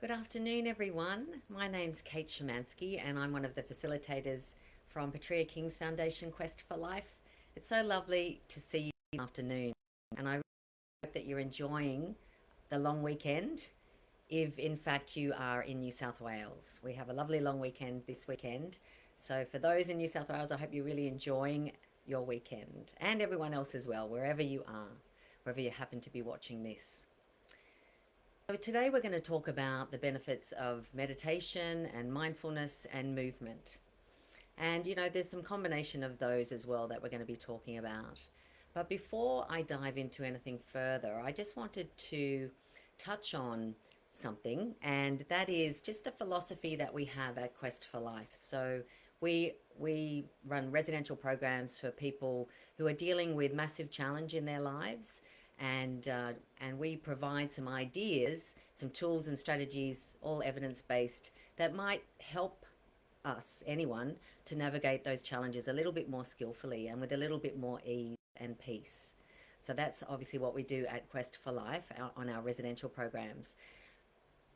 Good afternoon, everyone. My name's Kate Szymanski, and I'm one of the facilitators from Patria King's Foundation Quest for Life. It's so lovely to see you this afternoon, and I hope that you're enjoying the long weekend. If in fact you are in New South Wales, we have a lovely long weekend this weekend. So, for those in New South Wales, I hope you're really enjoying your weekend, and everyone else as well, wherever you are, wherever you happen to be watching this. So today we're going to talk about the benefits of meditation and mindfulness and movement. And there's some combination of those as well that we're going to be talking about. But before I dive into anything further, I just wanted to touch on something, and that is just the philosophy that we have at Quest for Life. So we run residential programs for people who are dealing with massive challenge in their lives, and we provide some ideas, some tools and strategies, all evidence based, that might help us, anyone, to navigate those challenges a little bit more skillfully and with a little bit more ease and peace. So that's obviously what we do at Quest for Life on our residential programs.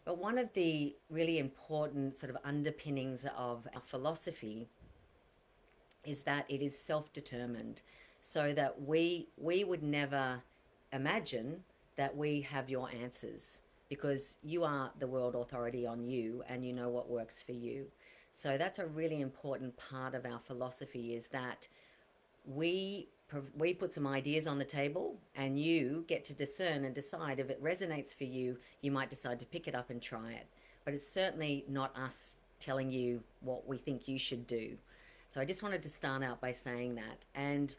But one of the really important sort of underpinnings of our philosophy is that it is self-determined, so that we would never imagine that we have your answers, because you are the world authority on you and you know what works for you. So that's a really important part of our philosophy, is that we we put some ideas on the table, and you get to discern and decide if it resonates for you. You might decide to pick it up and try it, but it's certainly not us telling you what we think you should do. So I just wanted to start out by saying that. And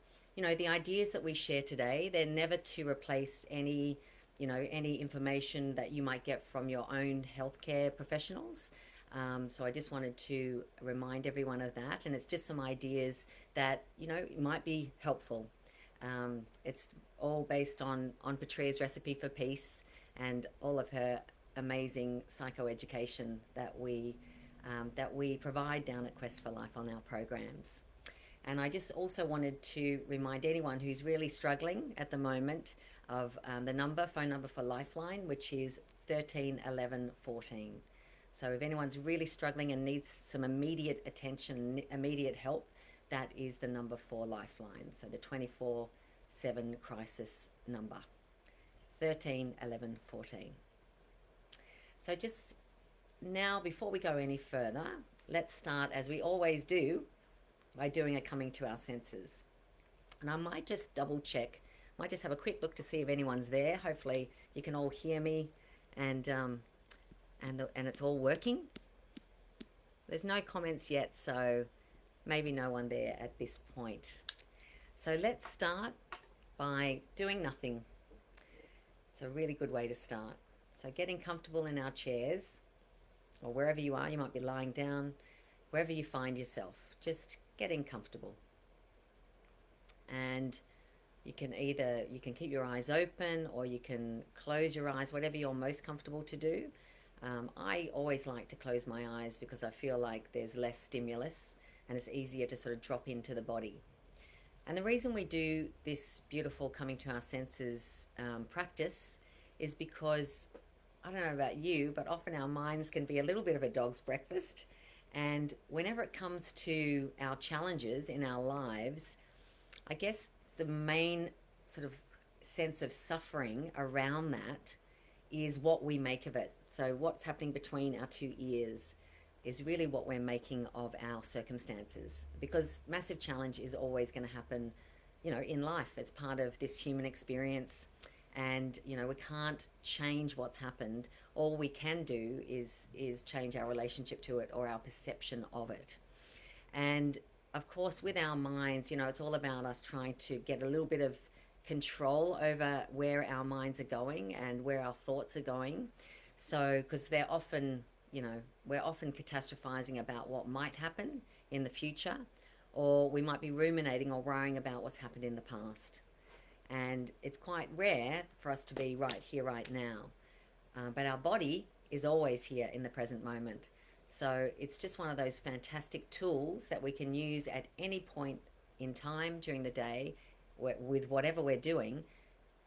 the ideas that we share today, they're never to replace any information that you might get from your own healthcare professionals. So I just wanted to remind everyone of that, and it's just some ideas that might be helpful. It's all based on Patria's recipe for peace and all of her amazing psychoeducation that we provide down at Quest for Life on our programs. And I just also wanted to remind anyone who's really struggling at the moment of the phone number for Lifeline, which is 13 11 14. So if anyone's really struggling and needs some immediate attention, immediate help, that is the number for Lifeline. So the 24/7 crisis number, 13 11 14. So just now, before we go any further, let's start, as we always do, by doing a coming to our senses. And I might just double check, might just have a quick look to see if anyone's there. Hopefully you can all hear me, and it's all working. There's no comments yet, so maybe no one there at this point. So let's start by doing nothing. It's a really good way to start. So getting comfortable in our chairs, or wherever you are. You might be lying down, wherever you find yourself, just getting comfortable. And you can keep your eyes open, or you can close your eyes, whatever you're most comfortable to do. I always like to close my eyes because I feel like there's less stimulus and it's easier to sort of drop into the body. And the reason we do this beautiful coming to our senses practice is because, I don't know about you, but often our minds can be a little bit of a dog's breakfast. And whenever it comes to our challenges in our lives, I guess the main sort of sense of suffering around that is what we make of it. So what's happening between our two ears is really what we're making of our circumstances, because massive challenge is always going to happen, in life. It's part of this human experience, and we can't change what's happened. All we can do is change our relationship to it, or our perception of it. And of course, with our minds, it's all about us trying to get a little bit of control over where our minds are going and where our thoughts are going. So because they're often, we're often catastrophizing about what might happen in the future, or we might be ruminating or worrying about what's happened in the past. And it's quite rare for us to be right here, right now. But our body is always here in the present moment. So it's just one of those fantastic tools that we can use at any point in time during the day with whatever we're doing,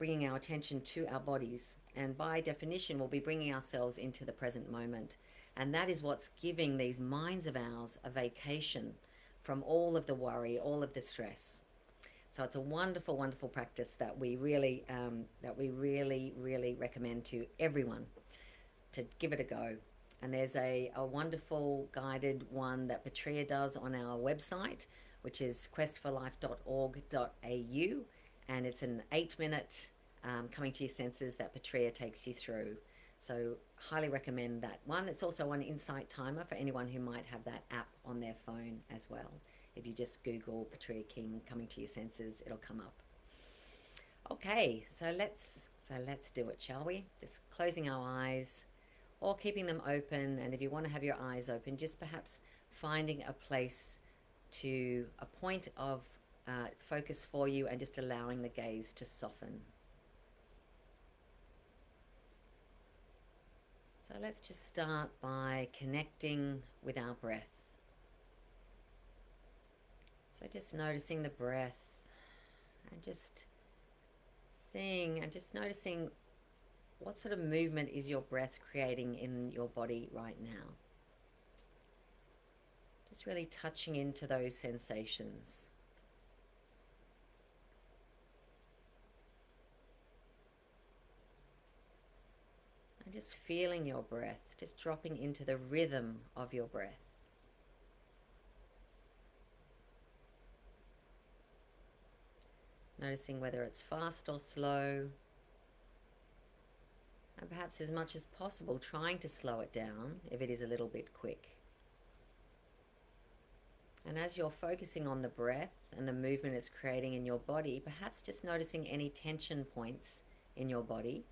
bringing our attention to our bodies. And by definition, we'll be bringing ourselves into the present moment. And that is what's giving these minds of ours a vacation from all of the worry, all of the stress. So it's a wonderful, wonderful practice that we really, really recommend to everyone to give it a go. And there's a wonderful guided one that Petria does on our website, which is questforlife.org.au. And it's an 8-minute coming to your senses that Petria takes you through. So highly recommend that one. It's also an insight timer for anyone who might have that app on their phone as well. If you just Google Petria King coming to your senses, it'll come up. Okay, so let's do it, shall we? Just closing our eyes or keeping them open. And if you want to have your eyes open, just perhaps finding a place to a point of focus for you and just allowing the gaze to soften. So let's just start by connecting with our breath. So just noticing the breath and just seeing and just noticing what sort of movement is your breath creating in your body right now. Just really touching into those sensations. And just feeling your breath, just dropping into the rhythm of your breath. Noticing whether it's fast or slow, and perhaps as much as possible trying to slow it down if it is a little bit quick. And as you're focusing on the breath and the movement it's creating in your body, perhaps just noticing any tension points in your body.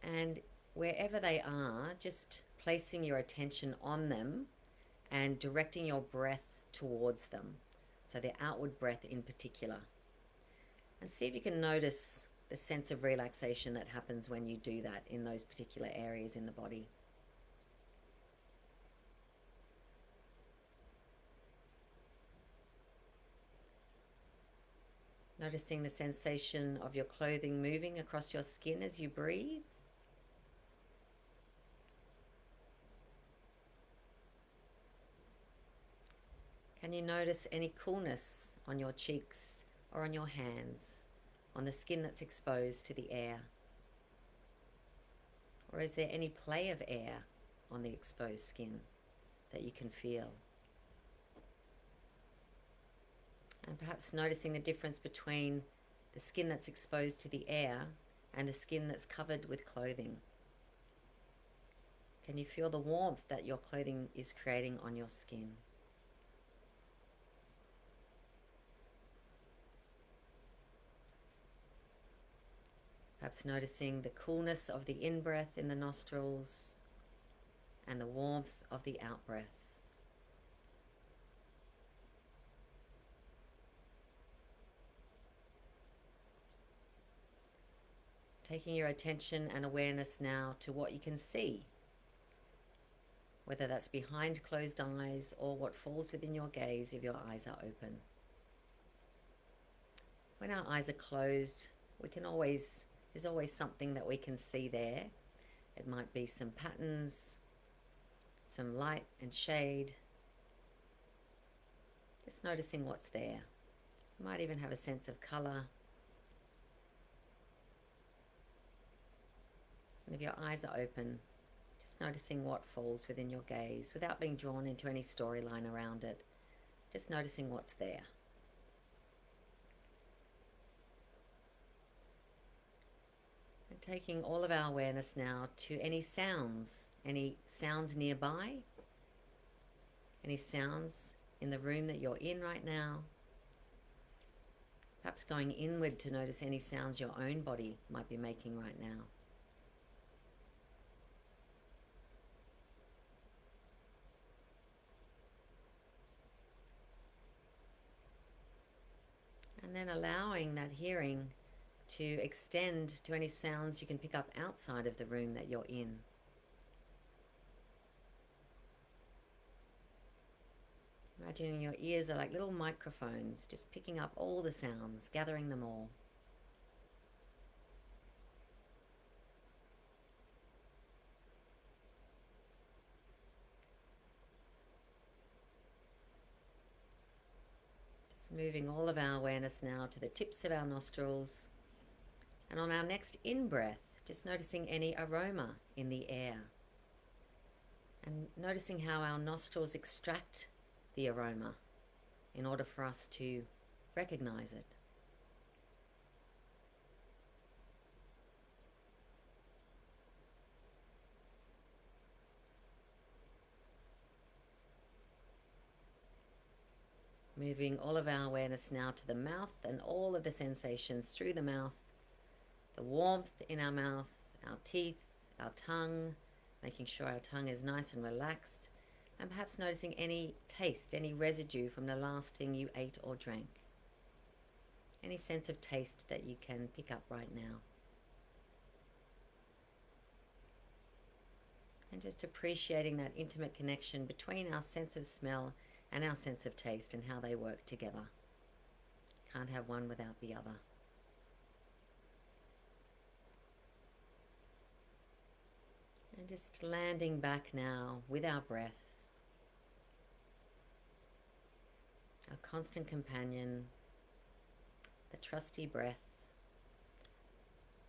And wherever they are, just placing your attention on them and directing your breath towards them. So the outward breath in particular. And see if you can notice the sense of relaxation that happens when you do that in those particular areas in the body. Noticing the sensation of your clothing moving across your skin as you breathe. Can you notice any coolness on your cheeks or on your hands, on the skin that's exposed to the air? Or is there any play of air on the exposed skin that you can feel? And perhaps noticing the difference between the skin that's exposed to the air and the skin that's covered with clothing. Can you feel the warmth that your clothing is creating on your skin? Perhaps noticing the coolness of the in-breath in the nostrils and the warmth of the out-breath. Taking your attention and awareness now to what you can see, whether that's behind closed eyes or what falls within your gaze if your eyes are open. When our eyes are closed, there's always something that we can see there. It might be some patterns, some light and shade. Just noticing what's there. You might even have a sense of color. And if your eyes are open, just noticing what falls within your gaze without being drawn into any storyline around it. Just noticing what's there. And taking all of our awareness now to any sounds nearby, any sounds in the room that you're in right now. Perhaps going inward to notice any sounds your own body might be making right now. And then allowing that hearing to extend to any sounds you can pick up outside of the room that you're in. Imagining your ears are like little microphones, just picking up all the sounds, gathering them all. Just moving all of our awareness now to the tips of our nostrils. And on our next in-breath, just noticing any aroma in the air. And noticing how our nostrils extract the aroma in order for us to recognize it. Moving all of our awareness now to the mouth and all of the sensations through the mouth, the warmth in our mouth, our teeth, our tongue, making sure our tongue is nice and relaxed, and perhaps noticing any taste, any residue from the last thing you ate or drank. Any sense of taste that you can pick up right now. And just appreciating that intimate connection between our sense of smell and our sense of taste and how they work together. Can't have one without the other. And just landing back now with our breath, our constant companion, the trusty breath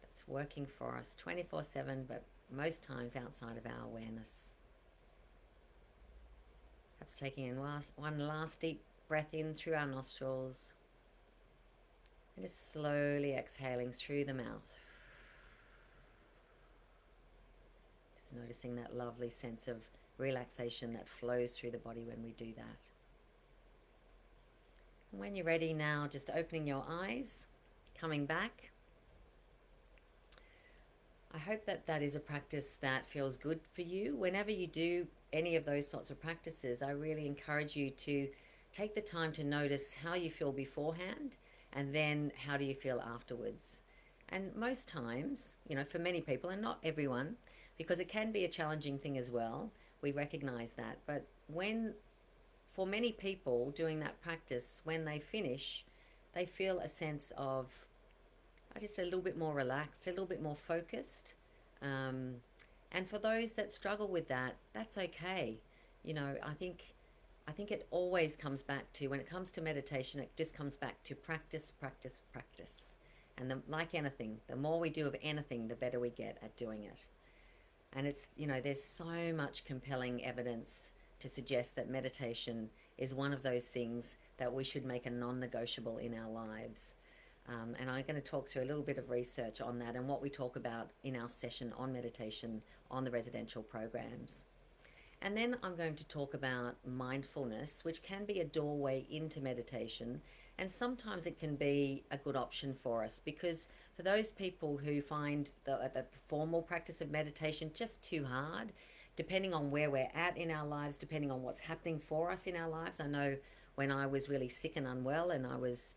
that's working for us 24/7, but most times outside of our awareness. Perhaps taking in one last deep breath in through our nostrils and just slowly exhaling through the mouth. Just noticing that lovely sense of relaxation that flows through the body when we do that. And when you're ready now, just opening your eyes, coming back. I hope that that is a practice that feels good for you. Whenever you do any of those sorts of practices, I really encourage you to take the time to notice how you feel beforehand and then how do you feel afterwards. And most times, for many people, and not everyone, because it can be a challenging thing as well, we recognize that. But for many people doing that practice, when they finish, they feel a sense of just a little bit more relaxed, a little bit more focused. And for those that struggle with that, that's okay. I think it always comes back to, when it comes to meditation, it just comes back to practice, practice, practice. And like anything, the more we do of anything, the better we get at doing it. And it's, there's so much compelling evidence to suggest that meditation is one of those things that we should make a non-negotiable in our lives. And I'm going to talk through a little bit of research on that and what we talk about in our session on meditation on the residential programs. And then I'm going to talk about mindfulness, which can be a doorway into meditation. And sometimes it can be a good option for us, because for those people who find the formal practice of meditation just too hard, depending on where we're at in our lives, depending on what's happening for us in our lives. I know when I was really sick and unwell, and I was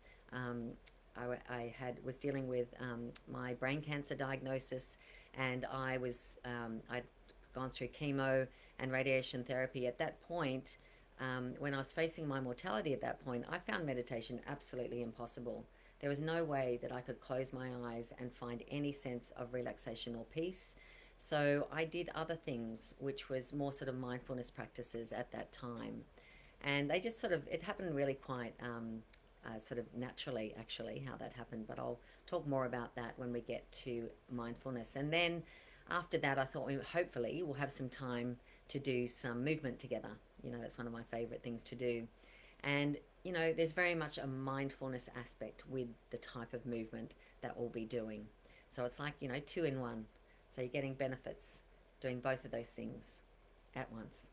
dealing with my brain cancer diagnosis, and I'd gone through chemo and radiation therapy. At that point, when I was facing my mortality at that point, I found meditation absolutely impossible. There was no way that I could close my eyes and find any sense of relaxation or peace. So I did other things, which was more sort of mindfulness practices at that time. And they just it happened really quite sort of naturally, actually, how that happened. But I'll talk more about that when we get to mindfulness. And then after that, I thought hopefully we'll have some time to do some movement together. That's one of my favorite things to do. And, there's very much a mindfulness aspect with the type of movement that we'll be doing. So it's like, 2 in 1. So you're getting benefits doing both of those things at once.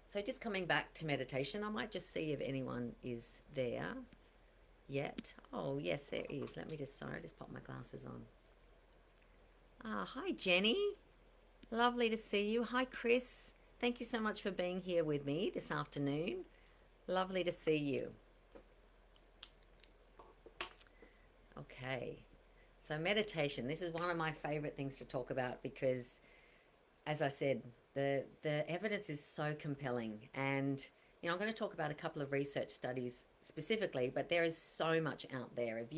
So just coming back to meditation, I might just see if anyone is there yet. Oh, yes, there is. I just pop my glasses on. Hi, Jenny. Lovely to see you. Hi, Chris. Thank you so much for being here with me this afternoon. Lovely to see you. Okay. So meditation, this is one of my favorite things to talk about because, as I said, the evidence is so compelling. And, I'm going to talk about a couple of research studies specifically, but there is so much out there. If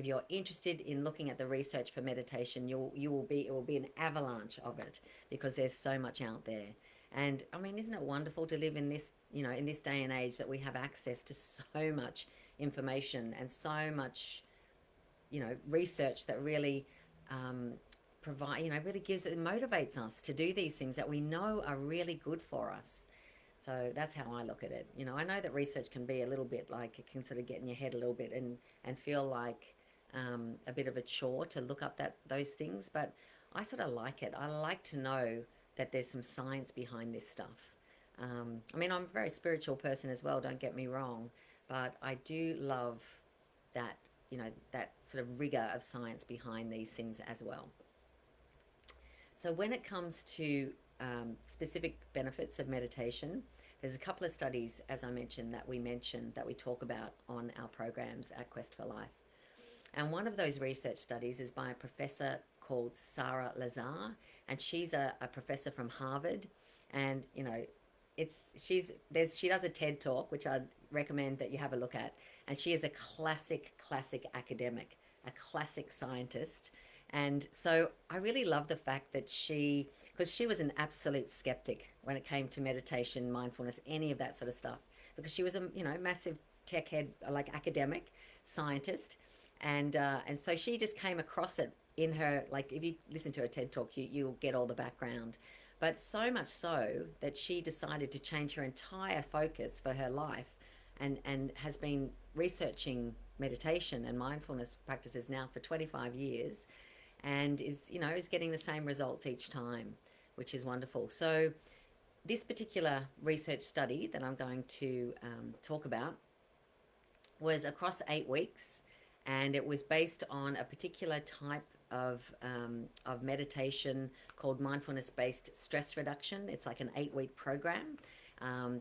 you're interested in looking at the research for meditation, it will be an avalanche of it because there's so much out there. And I mean, isn't it wonderful to live in this, in this day and age that we have access to so much information and so much, research that really provide, really gives it motivates us to do these things that we know are really good for us. So that's how I look at it. I know that research can be a little bit like it can sort of get in your head a little bit and feel like a bit of a chore to look up those things, but I sort of like it. I like to know that there's some science behind this stuff. I mean, I'm a very spiritual person as well. Don't get me wrong, but I do love that that sort of rigor of science behind these things as well. So when it comes to specific benefits of meditation, there's a couple of studies, as I mentioned, that we talk about on our programs at Quest for Life. And one of those research studies is by a professor called Sarah Lazar, and she's a professor from Harvard. And she does a TED talk, which I'd recommend that you have a look at. And she is a classic academic, a classic scientist. And so I really love the fact that because she was an absolute skeptic when it came to meditation, mindfulness, any of that sort of stuff, because she was a massive tech head, like academic scientist, and so she just came across it in her, like, if you listen to her TED talk, you'll get all the background. But so much so that she decided to change her entire focus for her life, and has been researching meditation and mindfulness practices now for 25 years, and is getting the same results each time, which is wonderful. So this particular research study that I'm going to talk about was across 8 weeks, and it was based on a particular type of meditation called mindfulness-based stress reduction. It's like an 8-week program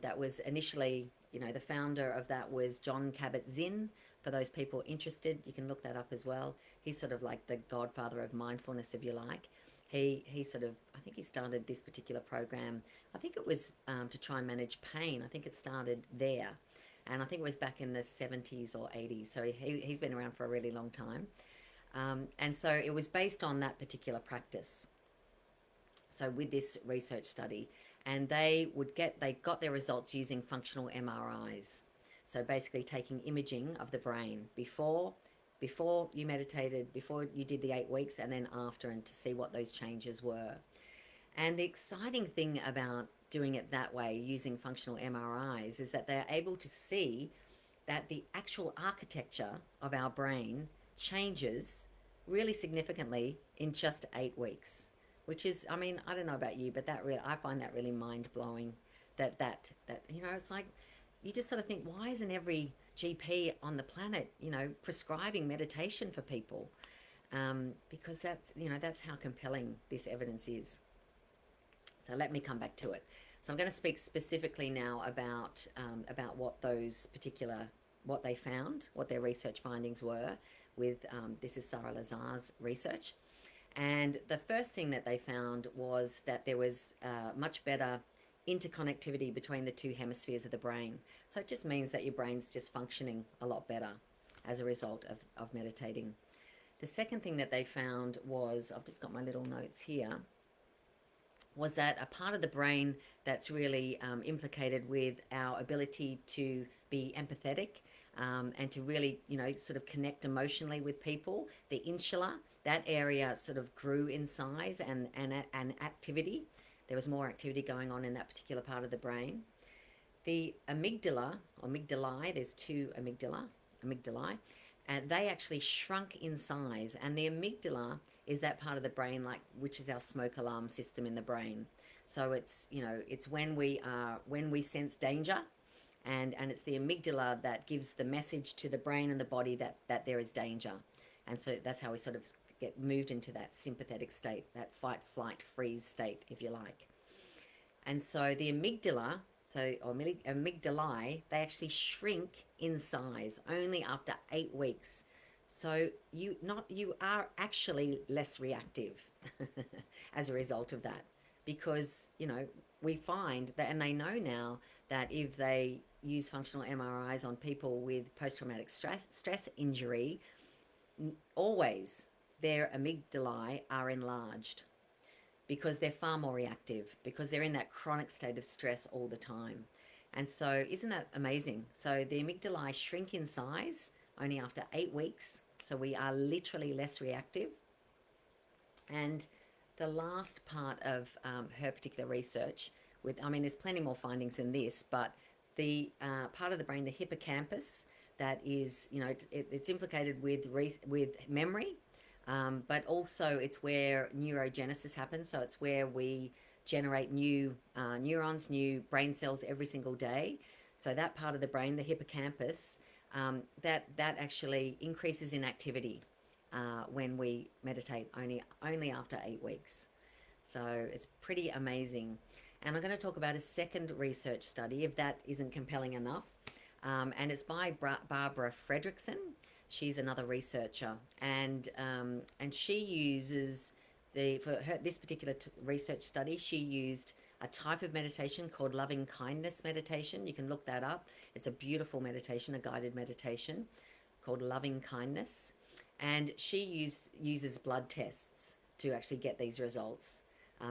that was initially, the founder of that was John Kabat-Zinn. For those people interested, you can look that up as well. He's sort of like the godfather of mindfulness, if you like. He sort of, I think he started this particular program. I think it was to try and manage pain. I think it started there. And I think it was back in the 70s or 80s. So he's been around for a really long time. And so it was based on that particular practice. So with this research study, and they got their results using functional MRIs. So basically taking imaging of the brain before you meditated, before you did the 8 weeks, and then after, and to see what those changes were. And the exciting thing about doing it that way, using functional MRIs, is that they're able to see that the actual architecture of our brain changes really significantly in just 8 weeks, which is, I mean, I don't know about you, but I find that really mind blowing. That it's like, you just sort of think, why isn't every GP on the planet, prescribing meditation for people? Because that's how compelling this evidence is. So let me come back to it. So I'm going to speak specifically now about what they found, what their research findings were with, this is Sarah Lazar's research. And the first thing that they found was that there was much better interconnectivity between the two hemispheres of the brain. So it just means that your brain's just functioning a lot better as a result of meditating. The second thing that they found was, I've just got my little notes here, was that a part of the brain that's really implicated with our ability to be empathetic and to really, sort of connect emotionally with people, the insula, that area sort of grew in size and activity. There was more activity going on in that particular part of the brain. The amygdalae, there's two amygdalae, and they actually shrunk in size. And the amygdala is that part of the brain, which is our smoke alarm system in the brain. So it's, it's when we sense danger, and it's the amygdala that gives the message to the brain and the body that there is danger. And so that's how we sort of get moved into that sympathetic state, that fight, flight, freeze state, if you like. And so the amygdalae, they actually shrink in size only after 8 weeks. So you are actually less reactive as a result of that, because we find that, and they know now, that if they use functional MRIs on people with post-traumatic stress injury, always their amygdalae are enlarged. because they're far more reactive, because they're in that chronic state of stress all the time. And so, isn't that amazing? So, the amygdala shrink in size only after 8 weeks. So, we are literally less reactive. And the last part of her particular research, I mean, there's plenty more findings than this, but the part of the brain, the hippocampus, that is, it's implicated with memory, but also it's where neurogenesis happens. So it's where we generate new neurons, new brain cells every single day. So that part of the brain, the hippocampus, that actually increases in activity when we meditate only after 8 weeks. So it's pretty amazing. And I'm going to talk about a second research study, if that isn't compelling enough. And it's by Barbara Fredrickson. She's another researcher, and she uses this particular research study. She used a type of meditation called loving kindness meditation. You can look that up. It's a beautiful meditation, a guided meditation called loving kindness, and she uses blood tests to actually get these results.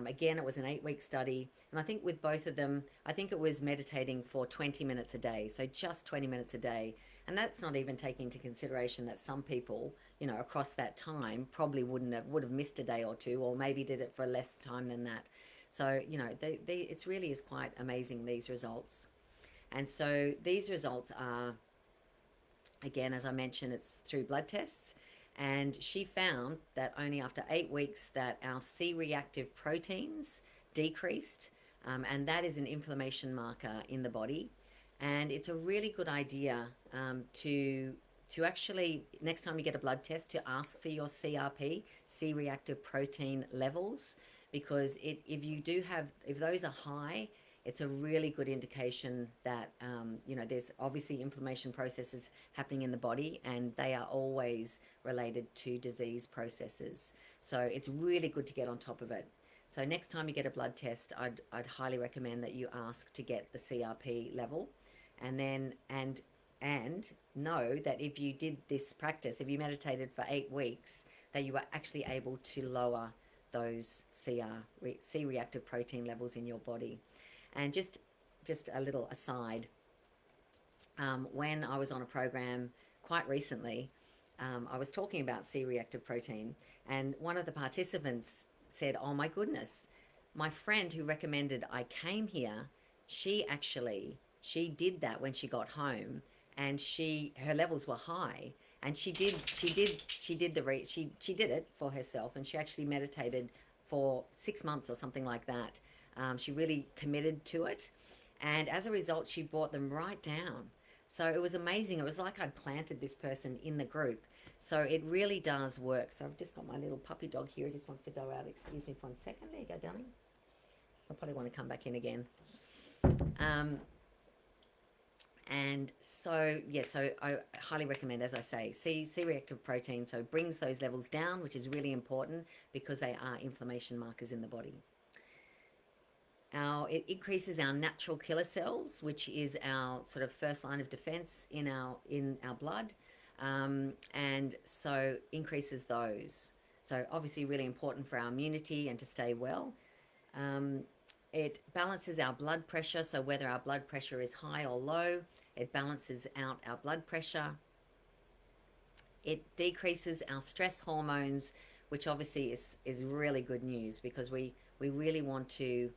Again, it was an 8-week study, and I think with both of them, I think it was meditating for 20 minutes a day, so just 20 minutes a day. And that's not even taking into consideration that some people, across that time probably would have missed a day or two, or maybe did it for less time than that. So, it really is quite amazing, these results. And so these results are, again, as I mentioned, it's through blood tests. And she found that only after 8 weeks that our C-reactive proteins decreased, and that is an inflammation marker in the body. And it's a really good idea to actually, next time you get a blood test, to ask for your CRP, C-reactive protein levels, because if those are high, it's a really good indication that there's obviously inflammation processes happening in the body, and they are always related to disease processes. So it's really good to get on top of it. So next time you get a blood test, I'd highly recommend that you ask to get the CRP level, and then and know that if you did this practice, if you meditated for 8 weeks, that you were actually able to lower those C-reactive protein levels in your body. And just a little aside, when I was on a program quite recently, I was talking about C-reactive protein, and one of the participants said, "Oh my goodness, my friend who recommended I came here, she did that when she got home, and her levels were high, and she did it for herself, and she actually meditated for 6 months or something like that." She really committed to it, and as a result, she brought them right down. So it was amazing. It was like I'd planted this person in the group. So it really does work. So I've just got my little puppy dog here. He just wants to go out. Excuse me for 1 second. There you go, darling. I'll probably want to come back in again. And so, so I highly recommend, as I say, C-reactive protein. So it brings those levels down, which is really important because they are inflammation markers in the body. It increases our natural killer cells, which is our sort of first line of defense in our blood, and so increases those. So obviously really important for our immunity and to stay well. It balances our blood pressure, so whether our blood pressure is high or low, it balances out our blood pressure. It decreases our stress hormones, which obviously is really good news, because we really want to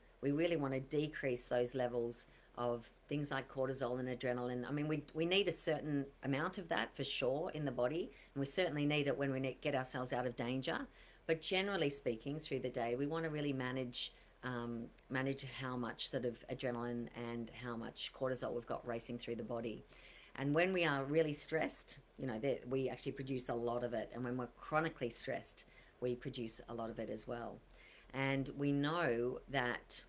decrease those levels of things like cortisol and adrenaline. I mean, we need a certain amount of that for sure in the body, and we certainly need it when we get ourselves out of danger. But generally speaking, through the day, we want to really manage how much sort of adrenaline and how much cortisol we've got racing through the body. And when we are really stressed, we actually produce a lot of it. And when we're chronically stressed, we produce a lot of it as well. And we know that,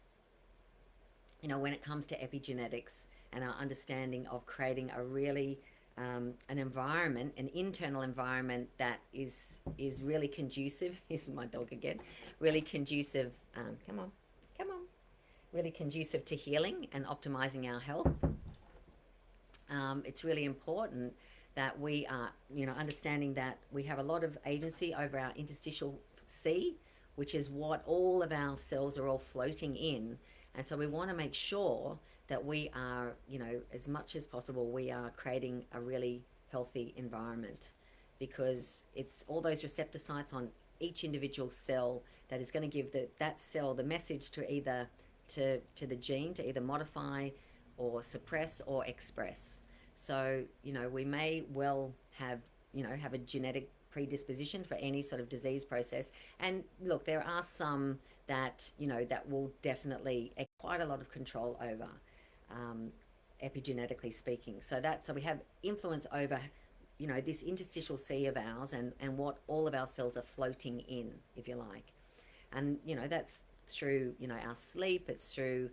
when it comes to epigenetics and our understanding of creating a really an environment, an internal environment that is really conducive. Here's my dog again. Really conducive. Come on. Really conducive to healing and optimizing our health. It's really important that we are, understanding that we have a lot of agency over our interstitial C, which is what all of our cells are all floating in. And so we want to make sure that we are, as much as possible, we are creating a really healthy environment, because it's all those receptor sites on each individual cell that is going to give that cell the message to either to the gene to either modify or suppress or express. So, we may well have a genetic predisposition for any sort of disease process. And look, there are some that, that will definitely quite a lot of control over, epigenetically speaking. So we have influence over, this interstitial sea of ours, and what all of our cells are floating in, if you like. And, that's through, our sleep, it's through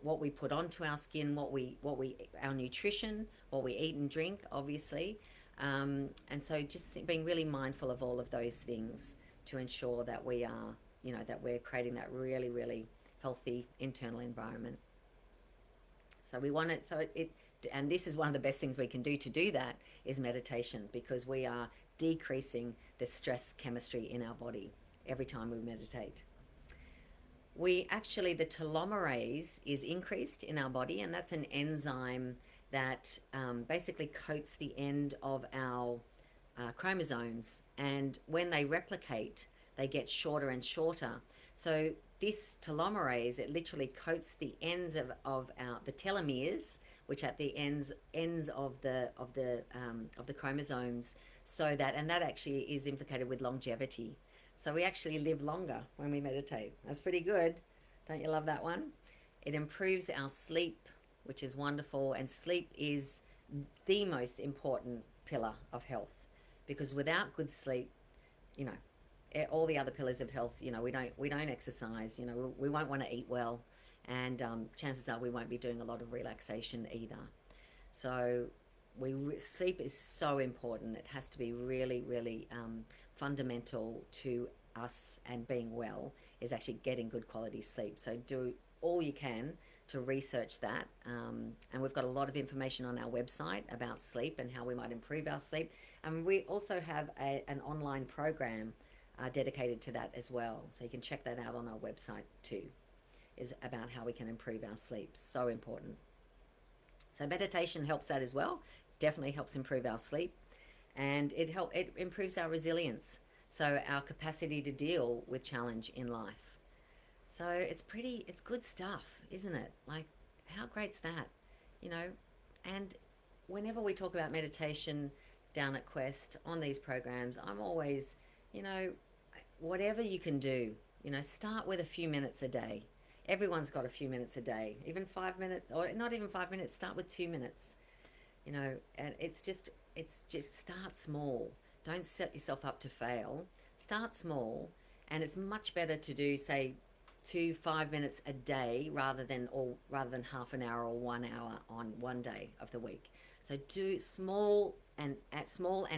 what we put onto our skin, our nutrition, what we eat and drink, obviously. And so just being really mindful of all of those things to ensure that we are, that we're creating that really, really healthy internal environment. So we want it, and this is one of the best things we can do to do that is meditation, because we are decreasing the stress chemistry in our body every time we meditate. The telomerase is increased in our body, and that's an enzyme that basically coats the end of our chromosomes, and when they replicate, they get shorter and shorter. So this telomerase, it literally coats the ends of the telomeres, which at the ends of the chromosomes, and that actually is implicated with longevity. So we actually live longer when we meditate. That's pretty good. Don't you love that one? It improves our sleep, which is wonderful. And sleep is the most important pillar of health, because without good sleep, all the other pillars of health, we don't exercise, we won't want to eat well, and chances are we won't be doing a lot of relaxation either. So sleep is so important. It has to be really, really fundamental to us, and being well is actually getting good quality sleep. So do all you can to research that, and we've got a lot of information on our website about sleep and how we might improve our sleep. And we also have an online program dedicated to that as well, so you can check that out on our website too, is about how we can improve our sleep. So important. So meditation helps that as well. Definitely helps improve our sleep, and it improves our resilience, so our capacity to deal with challenge in life. So it's good stuff, isn't it? Like, how great's that? And whenever we talk about meditation down at Quest on these programs, I'm always, whatever you can do, start with a few minutes a day. Everyone's got a few minutes a day, even 5 minutes, or not even 5 minutes. Start with 2 minutes, and it's just start small. Don't set yourself up to fail. Start small, and it's much better to do, say, 5 minutes a day rather than half an hour or 1 hour on one day of the week. So do small and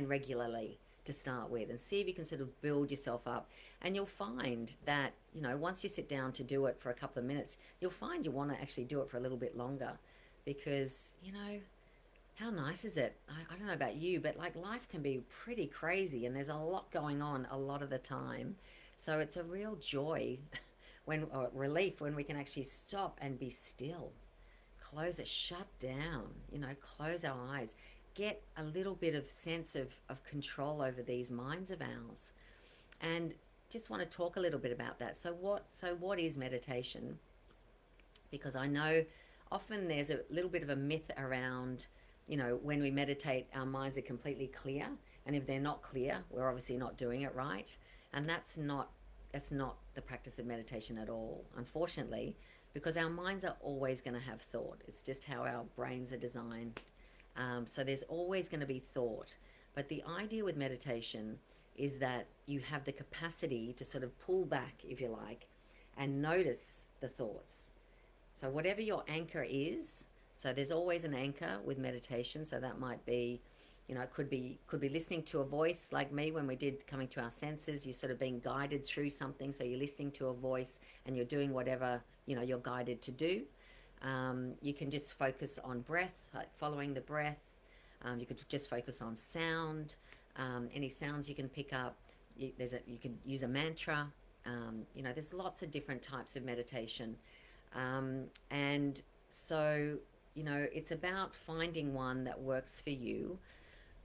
regularly to start with, and see if you can sort of build yourself up. And you'll find that, once you sit down to do it for a couple of minutes, you'll find you want to actually do it for a little bit longer, because, how nice is it? I don't know about you, but like, life can be pretty crazy, and there's a lot going on a lot of the time. So it's a real joy or relief when we can actually stop and be still, shut down, close our eyes, get a little bit of sense of control over these minds of ours. And just want to talk a little bit about that. So what is meditation? Because I know often there's a little bit of a myth around, when we meditate, our minds are completely clear. And if they're not clear, we're obviously not doing it right. And that's not the practice of meditation at all, unfortunately, because our minds are always going to have thought. It's just how our brains are designed. So there's always going to be thought. But the idea with meditation is that you have the capacity to sort of pull back, if you like, and notice the thoughts. So whatever your anchor is, so there's always an anchor with meditation. So that might be, it could be listening to a voice, like me when we did coming to our senses. You're sort of being guided through something. So you're listening to a voice and you're doing whatever, you're guided to do. You can just focus on breath, like following the breath. You could just focus on sound, any sounds you can pick up. You can use a mantra. There's lots of different types of meditation. And so, it's about finding one that works for you,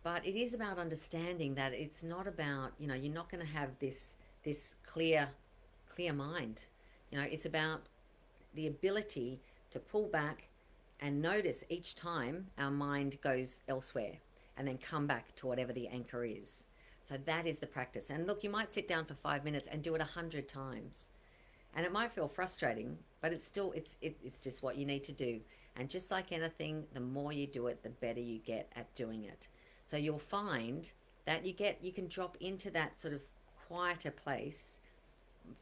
but it is about understanding that it's not about, you're not going to have this clear mind. It's about the ability to pull back and notice each time our mind goes elsewhere and then come back to whatever the anchor is. So that is the practice. And look, you might sit down for 5 minutes and do it 100 times. And it might feel frustrating, but it's just what you need to do. And just like anything, the more you do it, the better you get at doing it. So you'll find that you can drop into that sort of quieter place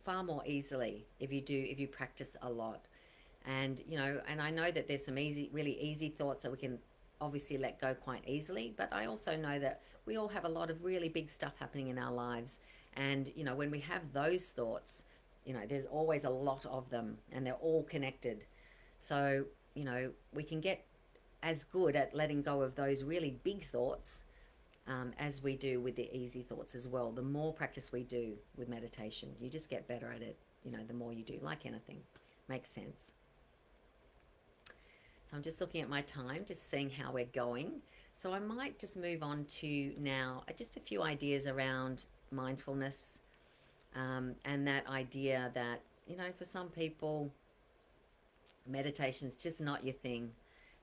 far more easily if you practice a lot. And I know that there's some really easy thoughts that we can obviously let go quite easily, but I also know that we all have a lot of really big stuff happening in our lives. And when we have those thoughts, there's always a lot of them, and they're all connected. So we can get as good at letting go of those really big thoughts as we do with the easy thoughts as well. The more practice we do with meditation, you just get better at it. The more you do, like anything. Makes sense. So I'm just looking at my time, just seeing how we're going. So I might just move on to now just a few ideas around mindfulness, and that idea that, for some people, meditation's just not your thing.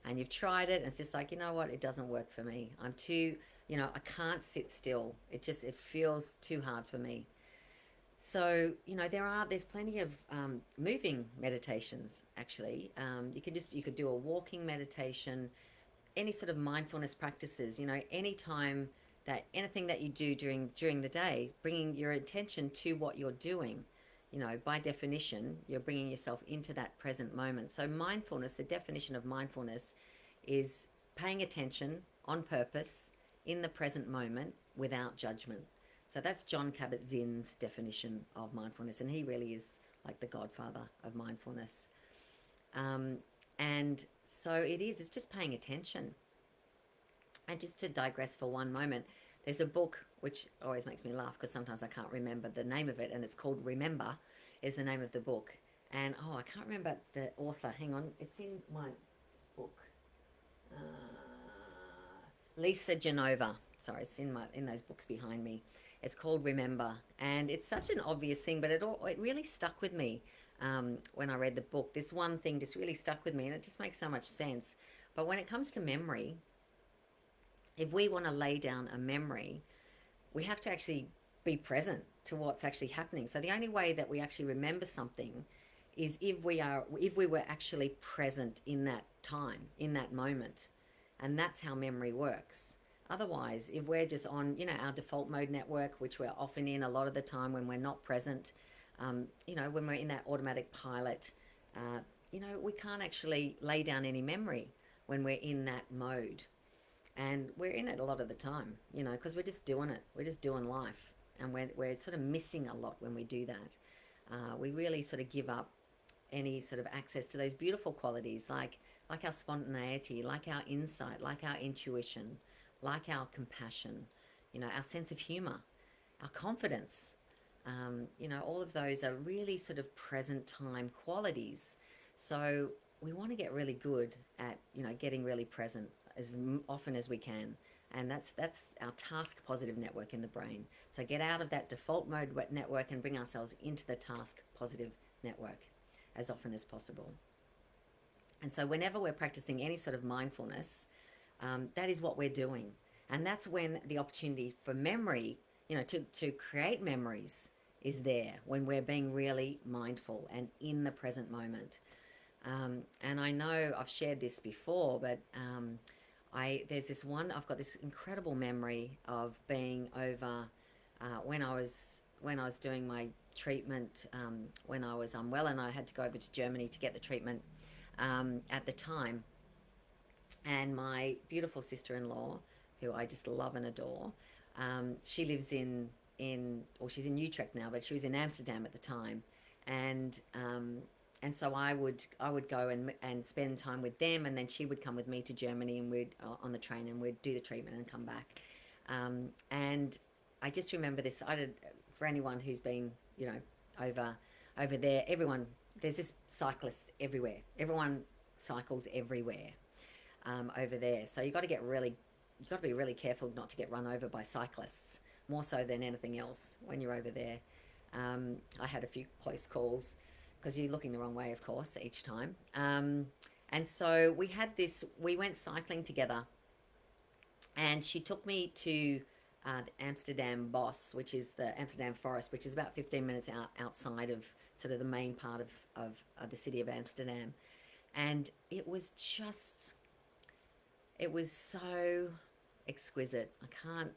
And you've tried it and it's just like, you know what, it doesn't work for me. I'm too, I can't sit still. It feels too hard for me. So, there's plenty of moving meditations, actually. You could do a walking meditation, any sort of mindfulness practices, anything that you do during the day, bringing your attention to what you're doing. By definition, you're bringing yourself into that present moment. So mindfulness, the definition of mindfulness is paying attention on purpose in the present moment without judgment. So that's John Kabat-Zinn's definition of mindfulness, and he really is like the godfather of mindfulness. And so it's just paying attention. And just to digress for one moment, there's a book which always makes me laugh because sometimes I can't remember the name of it, and it's called Remember is the name of the book. And I can't remember the author. Hang on, it's in my book. Lisa Genova. Sorry, it's in those books behind me. It's called Remember, and it's such an obvious thing, but it really stuck with me when I read the book. This one thing just really stuck with me, and it just makes so much sense. But when it comes to memory, if we want to lay down a memory, we have to actually be present to what's actually happening. So the only way that we actually remember something is if we were actually present in that time, in that moment. And that's how memory works. Otherwise, if we're just on, our default mode network, which we're often in a lot of the time when we're not present, when we're in that automatic pilot, we can't actually lay down any memory when we're in that mode. And we're in it a lot of the time, because we're just doing it. We're just doing life. And we're sort of missing a lot when we do that. We really sort of give up any sort of access to those beautiful qualities like our spontaneity, like our insight, like our intuition, like our compassion, our sense of humor, our confidence. All of those are really sort of present time qualities. So we want to get really good at, getting really present as often as we can. And that's our task positive network in the brain. So get out of that default mode network and bring ourselves into the task positive network as often as possible. And so whenever we're practicing any sort of mindfulness, that is what we're doing. And that's when the opportunity for memory, to create memories is there, when we're being really mindful and in the present moment. And I know I've shared this before, but I've got this incredible memory of being over when I was doing my treatment, when I was unwell, and I had to go over to Germany to get the treatment at the time. And my beautiful sister-in-law, who I just love and adore, she lives she's in Utrecht now, but she was in Amsterdam at the time. And so I would go and spend time with them, and then she would come with me to Germany, and we'd on the train, and we'd do the treatment and come back. And I just remember this. For anyone who's been, over there. Everyone, there's just cyclists everywhere. Everyone cycles everywhere over there. So you got to be really careful not to get run over by cyclists, more so than anything else when you're over there. I had a few close calls because you're looking the wrong way, of course, each time. And so we went cycling together, and she took me to the Amsterdam Bos, which is the Amsterdam Forest, which is about 15 minutes outside of sort of the main part of the city of Amsterdam. And it was so exquisite. I can't,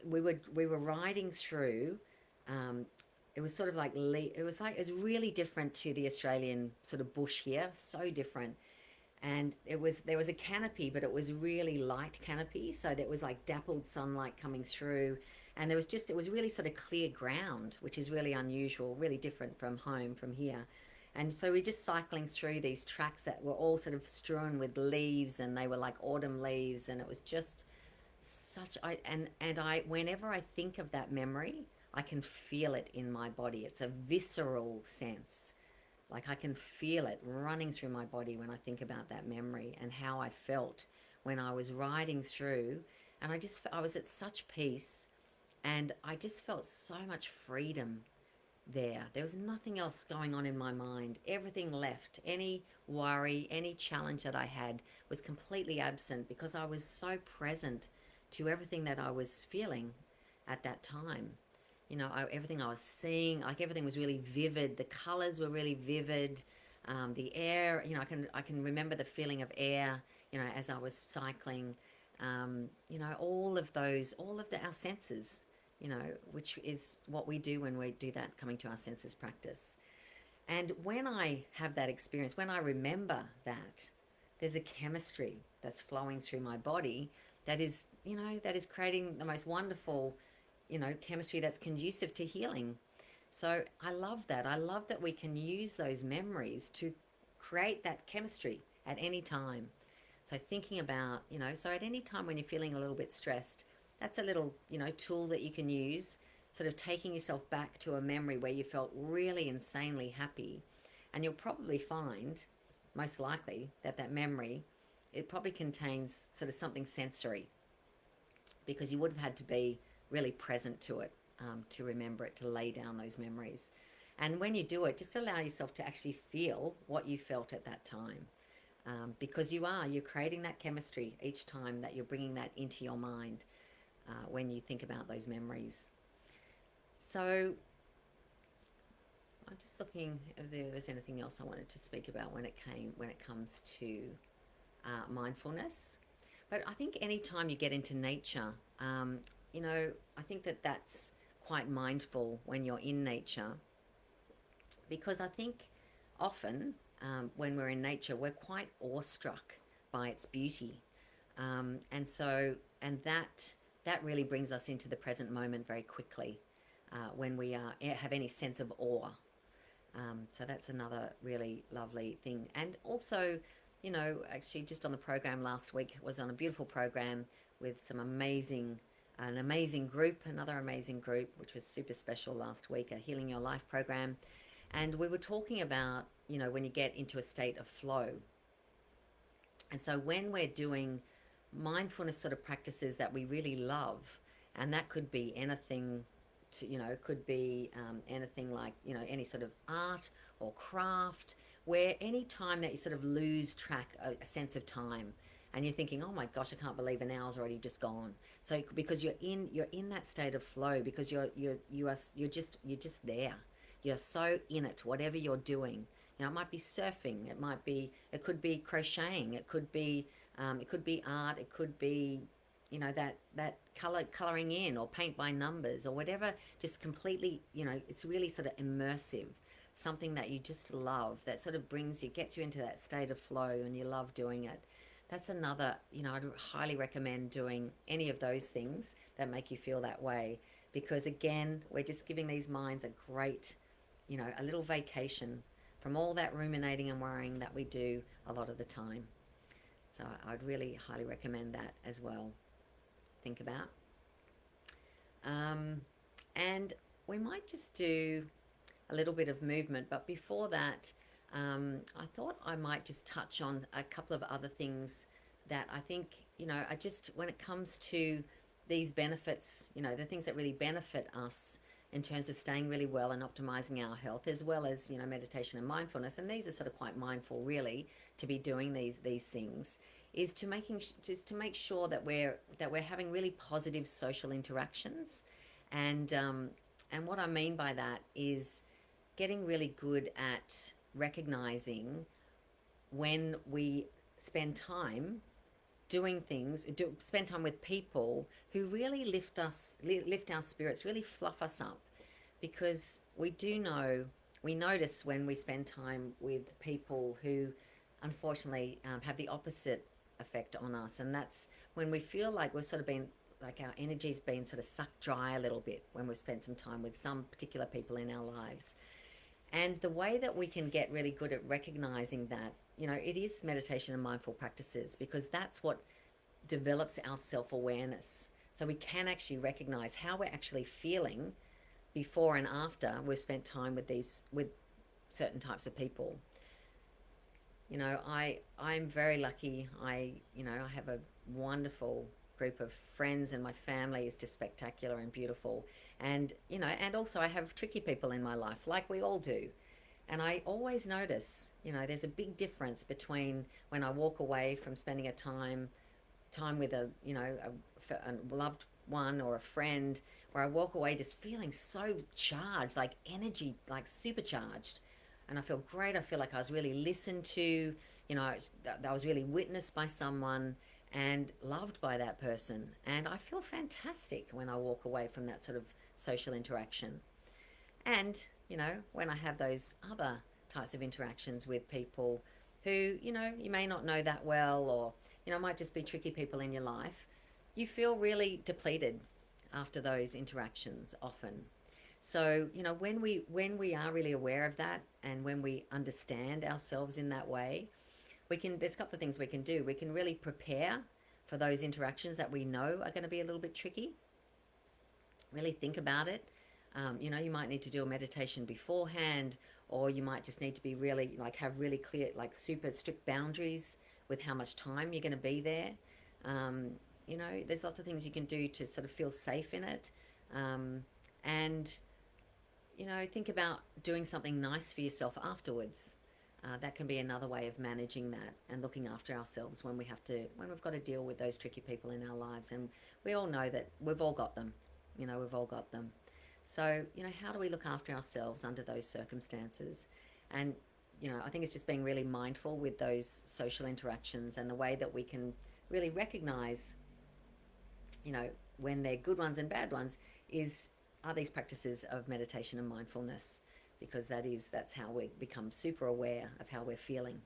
we were riding through. It was sort of like it was really different to the Australian sort of bush here. So different, and there was a canopy, but it was really light canopy, so there was like dappled sunlight coming through, and it was really sort of clear ground, which is really unusual, really different from home from here. And so we're just cycling through these tracks that were all sort of strewn with leaves, and they were like autumn leaves, and it was just such I whenever I think of that memory, I can feel it in my body. It's a visceral sense. Like I can feel it running through my body when I think about that memory and how I felt when I was riding through, and I was at such peace, and I just felt so much freedom there. There was nothing else going on in my mind. Everything left. Any worry, any challenge that I had was completely absent because I was so present to everything that I was feeling at that time. Everything I was seeing, like everything was really vivid. The colors were really vivid. The air, I can remember the feeling of air, as I was cycling. All of our senses, which is what we do when we do that coming to our senses practice. And when I have that experience, when I remember that, there's a chemistry that's flowing through my body that is creating the most wonderful, chemistry that's conducive to healing. So I love that. I love that we can use those memories to create that chemistry at any time. So thinking about, so at any time when you're feeling a little bit stressed, that's a little, tool that you can use, sort of taking yourself back to a memory where you felt really insanely happy. And you'll probably find, most likely, that memory, it probably contains sort of something sensory, because you would have had to be really present to it, to remember it, to lay down those memories. And when you do it, just allow yourself to actually feel what you felt at that time, because you're creating that chemistry each time that you're bringing that into your mind when you think about those memories. So I'm just looking if there was anything else I wanted to speak about when it comes to mindfulness. But I think anytime you get into nature, I think that's quite mindful when you're in nature, because I think often when we're in nature, we're quite awestruck by its beauty, and that really brings us into the present moment very quickly when we have any sense of awe. So that's another really lovely thing. And also, actually just on the program last week, was on a beautiful program with an amazing group, another amazing group, which was super special last week, a Healing Your Life program. And we were talking about, when you get into a state of flow. And so when we're doing mindfulness sort of practices that we really love, and that could be anything could be anything like, any sort of art or craft, where any time that you sort of lose track, a sense of time, and you're thinking, oh my gosh, I can't believe an hour's already just gone. So because you're in that state of flow, because you're just there. You're so in it, whatever you're doing. It might be surfing, it could be crocheting, it could be art, it could be that coloring in, or paint by numbers, or whatever. Just completely, it's really sort of immersive, something that you just love, that sort of gets you into that state of flow, and you love doing it. That's another, I'd highly recommend doing any of those things that make you feel that way, because again, we're just giving these minds a great, a little vacation from all that ruminating and worrying that we do a lot of the time. So I'd really highly recommend that as well. Think about. And we might just do a little bit of movement. But before that, I thought I might just touch on a couple of other things that I think, I just, when it comes to these benefits, the things that really benefit us in terms of staying really well and optimizing our health, as well as, meditation and mindfulness. And these are sort of quite mindful, really, to be doing these things, is to make sure that we're having really positive social interactions. And what I mean by that is getting really good at recognizing when we spend time doing things, spend time with people who really lift our spirits, really fluff us up. Because we notice when we spend time with people who unfortunately have the opposite effect on us. And that's when we feel like we've sort of been, like our energy's been sort of sucked dry a little bit when we've spent some time with some particular people in our lives. And the way that we can get really good at recognizing that, it is meditation and mindful practices, because that's what develops our self-awareness. So we can actually recognize how we're actually feeling before and after we've spent time with certain types of people. I'm very lucky. I have a wonderful group of friends, and my family is just spectacular and beautiful. And also I have tricky people in my life, like we all do. And I always notice, there's a big difference between when I walk away from spending time with a loved one or a friend, where I walk away just feeling so charged, like energy, like supercharged. And I feel great. I feel like I was really listened to, I was really witnessed by someone and loved by that person. And I feel fantastic when I walk away from that sort of social interaction. And, when I have those other types of interactions with people who, you may not know that well, or, might just be tricky people in your life, you feel really depleted after those interactions often. So, when we are really aware of that, and when we understand ourselves in that way, there's a couple of things we can do. We can really prepare for those interactions that we know are going to be a little bit tricky. Really think about it. You might need to do a meditation beforehand, or you might just need to be really, have really clear, super strict boundaries with how much time you're going to be there. There's lots of things you can do to sort of feel safe in it. And think about doing something nice for yourself afterwards. That can be another way of managing that and looking after ourselves when we've got to deal with those tricky people in our lives. And we all know that we've all got them. We've all got them. So, how do we look after ourselves under those circumstances? And, I think it's just being really mindful with those social interactions, and the way that we can really recognize, when they're good ones and bad ones, are these practices of meditation and mindfulness, because that's how we become super aware of how we're feeling,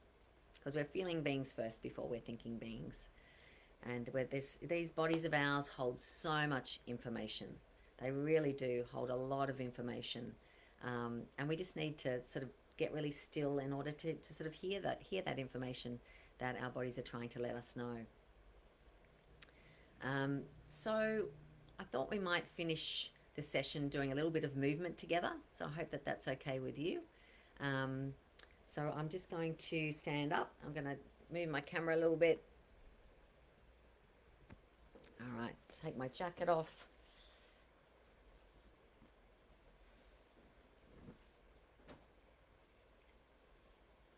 because we're feeling beings first before we're thinking beings. And these bodies of ours hold so much information. They really do hold a lot of information. And we just need to sort of get really still in order to sort of hear that information that our bodies are trying to let us know. So I thought we might finish the session doing a little bit of movement together. So I hope that that's okay with you. So I'm just going to stand up. I'm going to move my camera a little bit. All right, take my jacket off.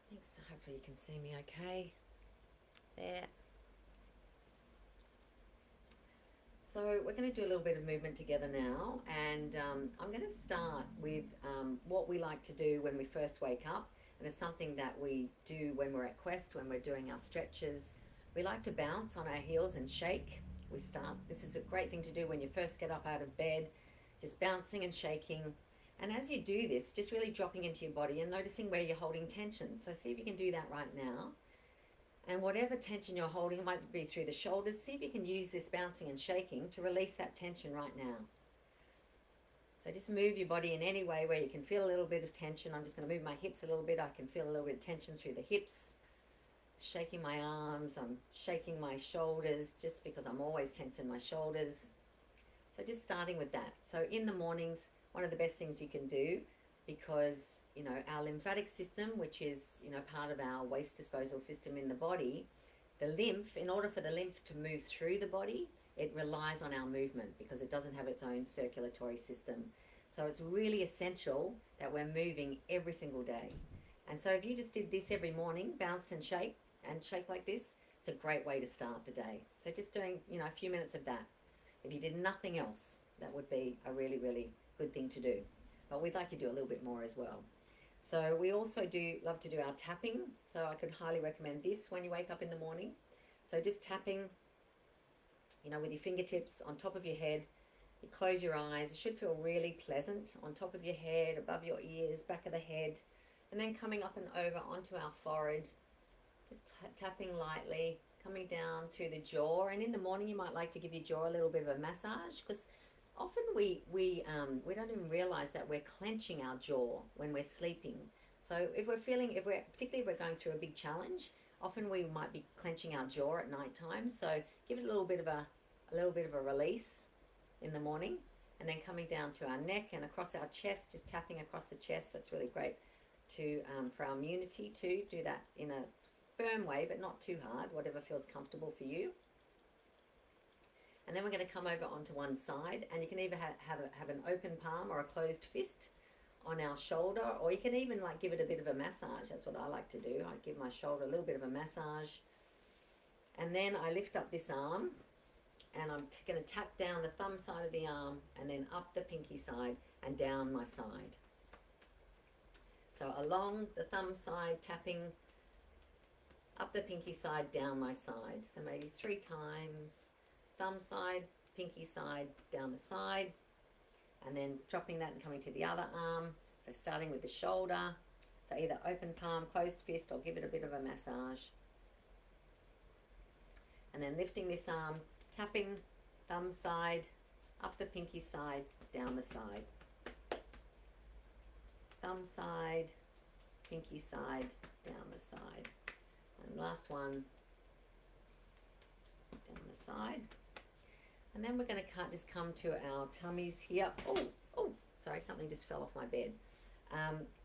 So hopefully you can see me okay. There. So we're going to do a little bit of movement together now, and I'm going to start with what we like to do when we first wake up, and it's something that we do when we're at Quest, when we're doing our stretches. We like to bounce on our heels and shake. This is a great thing to do when you first get up out of bed, just bouncing and shaking. And as you do this, just really dropping into your body and noticing where you're holding tension. So see if you can do that right now. And whatever tension you're holding, it might be through the shoulders, see if you can use this bouncing and shaking to release that tension right now. So just move your body in any way where you can feel a little bit of tension. I'm just going to move my hips a little bit. I can feel a little bit of tension through the hips. Shaking my arms, I'm shaking my shoulders, just because I'm always tense in my shoulders. So just starting with that. So in the mornings, one of the best things you can do, because, you know, our lymphatic system, which is, you know, part of our waste disposal system in the body, the lymph, in order for the lymph to move through the body, it relies on our movement because it doesn't have its own circulatory system. So it's really essential that we're moving every single day. And so if you just did this every morning, bounced and shake like this, it's a great way to start the day. So just doing, you know, a few minutes of that. If you did nothing else, that would be a really, really good thing to do. But we'd like you to do a little bit more as well. So we also do love to do our tapping. So I could highly recommend this when you wake up in the morning. So just tapping, you know, with your fingertips on top of your head. You close your eyes. It should feel really pleasant on top of your head, above your ears, back of the head, and then coming up and over onto our forehead. Just tapping lightly, coming down through the jaw. And in the morning, you might like to give your jaw a little bit of a massage, because often we don't even realize that we're clenching our jaw when we're sleeping. So particularly if we're going through a big challenge, often we might be clenching our jaw at night time. So give it a little bit of a release in the morning, and then coming down to our neck and across our chest, just tapping across the chest. That's really great to for our immunity too. Do that in a firm way, but not too hard, whatever feels comfortable for you. And then we're going to come over onto one side, and you can either have an open palm or a closed fist on our shoulder, or you can even like give it a bit of a massage. That's what I like to do. I give my shoulder a little bit of a massage, and then I lift up this arm, and I'm going to tap down the thumb side of the arm, and then up the pinky side and down my side. So along the thumb side, tapping, up the pinky side, down my side. So maybe 3 times, thumb side, pinky side, down the side, and then dropping that and coming to the other arm. So starting with the shoulder. So either open palm, closed fist, or give it a bit of a massage. And then lifting this arm, tapping thumb side, up the pinky side, down the side. Thumb side, pinky side, down the side. And last one, down the side. And then we're going to just come to our tummies here. Oh, sorry, something just fell off my bed.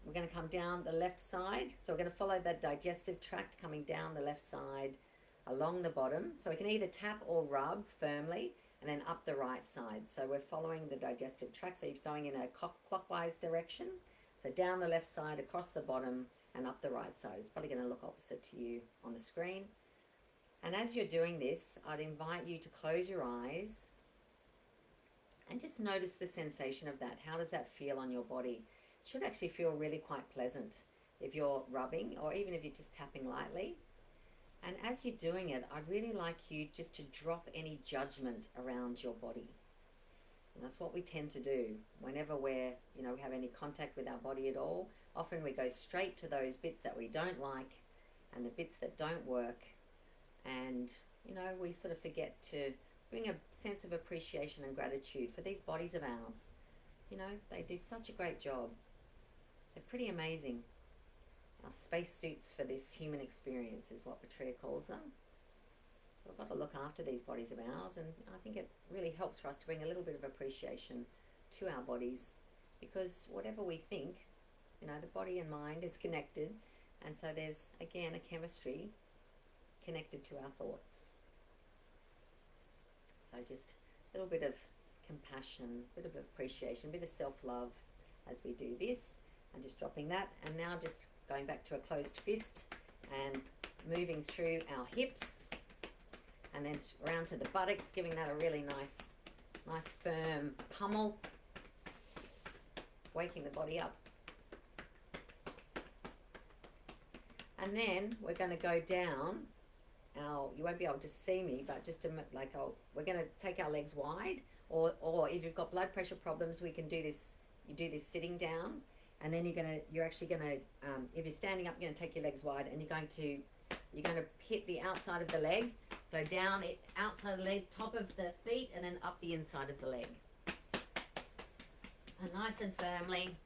We're going to come down the left side. So we're going to follow that digestive tract coming down the left side along the bottom. So we can either tap or rub firmly, and then up the right side. So we're following the digestive tract. So you're going in a clockwise direction. So down the left side, across the bottom, and up the right side. It's probably going to look opposite to you on the screen. And as you're doing this, I'd invite you to close your eyes and just notice the sensation of that. How does that feel on your body? It should actually feel really quite pleasant if you're rubbing, or even if you're just tapping lightly. And as you're doing it, I'd really like you just to drop any judgment around your body. And that's what we tend to do whenever we have any contact with our body at all. Often we go straight to those bits that we don't like and the bits that don't work. And, we sort of forget to bring a sense of appreciation and gratitude for these bodies of ours. They do such a great job. They're pretty amazing. Our space suits for this human experience is what Petrea calls them. We've got to look after these bodies of ours, and I think it really helps for us to bring a little bit of appreciation to our bodies, because whatever we think, the body and mind is connected, and so there's, again, a chemistry connected to our thoughts. So just a little bit of compassion, a bit of appreciation, a bit of self-love as we do this, and just dropping that. And now just going back to a closed fist and moving through our hips, and then around to the buttocks, giving that a really nice firm pummel, waking the body up. And then we're going to go down. You won't be able to see me, but just we're going to take our legs wide, or if you've got blood pressure problems, we can do this. You do this sitting down, and then you're actually going to, if you're standing up, you're going to take your legs wide, and you're going to hit the outside of the leg, go down outside of the leg, top of the feet, and then up the inside of the leg. So nice and firmly.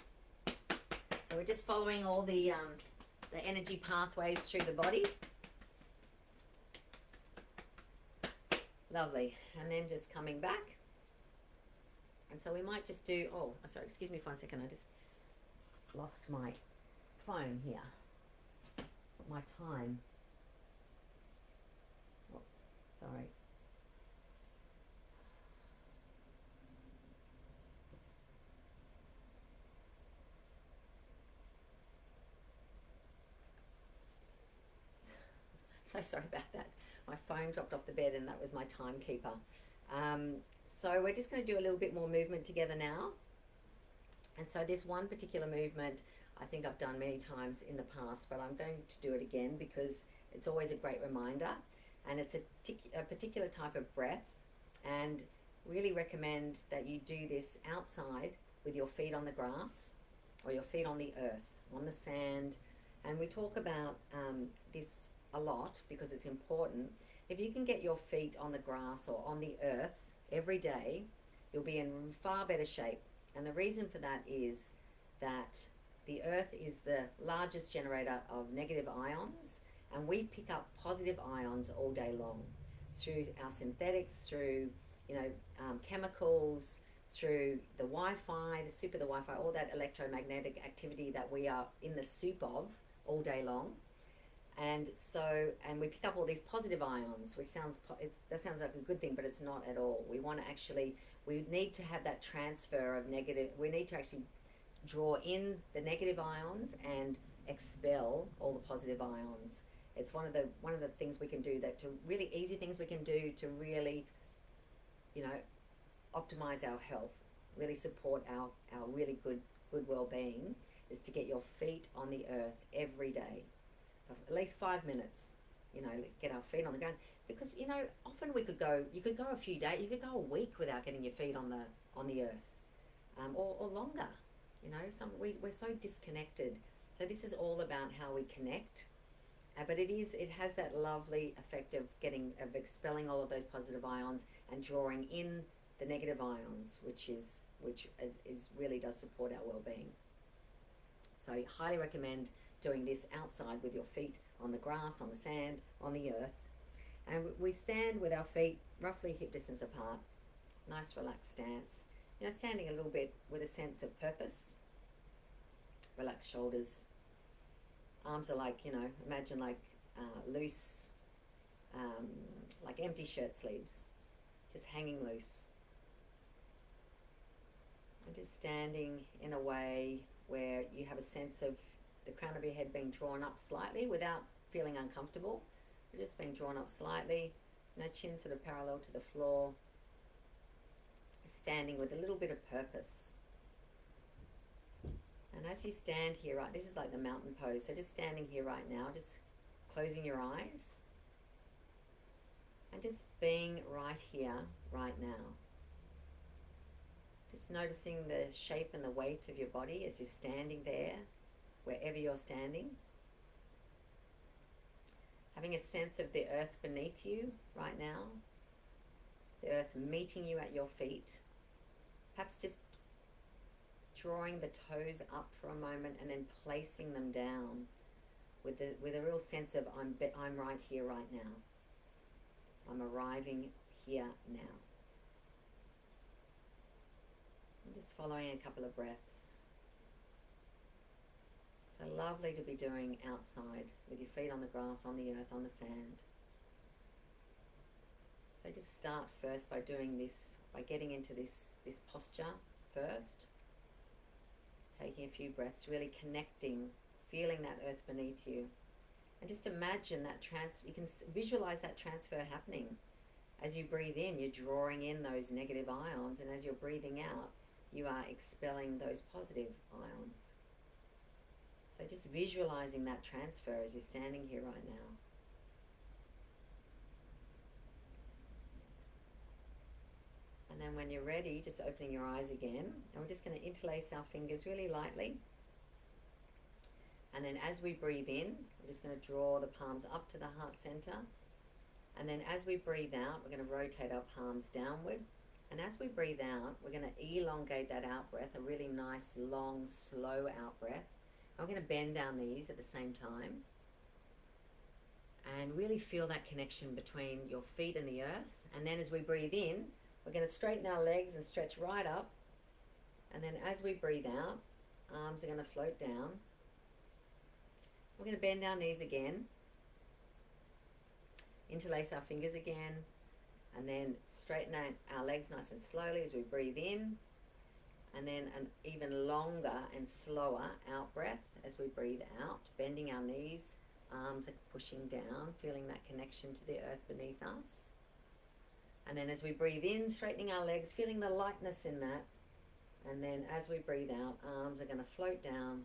So we're just following all the energy pathways through the body. Lovely. And then just coming back And so we might just do, oh, sorry, excuse me for 1 second. I just lost my phone here. My time. Oh, sorry. So sorry about that. My phone dropped off the bed and that was my timekeeper. So we're just going to do a little bit more movement together now. And so this one particular movement I think I've done many times in the past, but I'm going to do it again because it's always a great reminder. And it's a particular type of breath, and really recommend that you do this outside with your feet on the grass or your feet on the earth, on the sand. And we talk about this a lot because it's important. If you can get your feet on the grass or on the earth every day, you'll be in far better shape. And the reason for that is that the earth is the largest generator of negative ions, and we pick up positive ions all day long through our synthetics, through chemicals, through the Wi-Fi, the soup of the Wi-Fi, all that electromagnetic activity that we are in the soup of all day long. And so, and we pick up all these positive ions, which that sounds like a good thing, but it's not at all. We want to actually, we need to have that transfer of negative, we need to actually draw in the negative ions and expel all the positive ions. It's one of the things we can do, that to really easy things we can do to really, optimize our health, really support our really good well-being, is to get your feet on the earth every day, at least 5 minutes. Get our feet on the ground, because often you could go a few days, you could go a week without getting your feet on the earth, or longer. We're so disconnected. So this is all about how we connect. But it has that lovely effect of expelling all of those positive ions and drawing in the negative ions, which really does support our well-being. So I highly recommend doing this outside with your feet on the grass, on the sand, on the earth. And we stand with our feet roughly hip distance apart. Nice relaxed stance. Standing a little bit with a sense of purpose. Relaxed shoulders. Arms are imagine loose, like empty shirt sleeves, just hanging loose. And just standing in a way where you have a sense of the crown of your head being drawn up slightly without feeling uncomfortable. You're just being drawn up slightly, chin sort of parallel to the floor. Standing with a little bit of purpose. And as you stand here, right, this is like the mountain pose. So just standing here right now, just closing your eyes and just being right here, right now. Just noticing the shape and the weight of your body as you're standing there, wherever you're standing. Having a sense of the earth beneath you right now. The earth meeting you at your feet. Perhaps just drawing the toes up for a moment and then placing them down with a real sense of I'm right here, right now. I'm arriving here now. And just following a couple of breaths. So lovely to be doing outside with your feet on the grass, on the earth, on the sand. So just start first by doing this, by getting into this posture first. Taking a few breaths, really connecting, feeling that earth beneath you. And just imagine that you can visualize that transfer happening. As you breathe in, you're drawing in those negative ions, and as you're breathing out, you are expelling those positive ions. So just visualizing that transfer as you're standing here right now. And then when you're ready, just opening your eyes again. And we're just going to interlace our fingers really lightly. And then as we breathe in, we're just going to draw the palms up to the heart center. And then as we breathe out, we're going to rotate our palms downward. And as we breathe out, we're going to elongate that out breath, a really nice, long, slow out breath. And we're going to bend our knees at the same time. And really feel that connection between your feet and the earth. And then as we breathe in, we're going to straighten our legs and stretch right up. And then as we breathe out, arms are going to float down. We're going to bend our knees again, interlace our fingers again, and then straighten our legs nice and slowly as we breathe in, and then an even longer and slower out breath as we breathe out, bending our knees, arms are pushing down, feeling that connection to the earth beneath us. And then as we breathe in, straightening our legs, feeling the lightness in that. And then as we breathe out, arms are going to float down.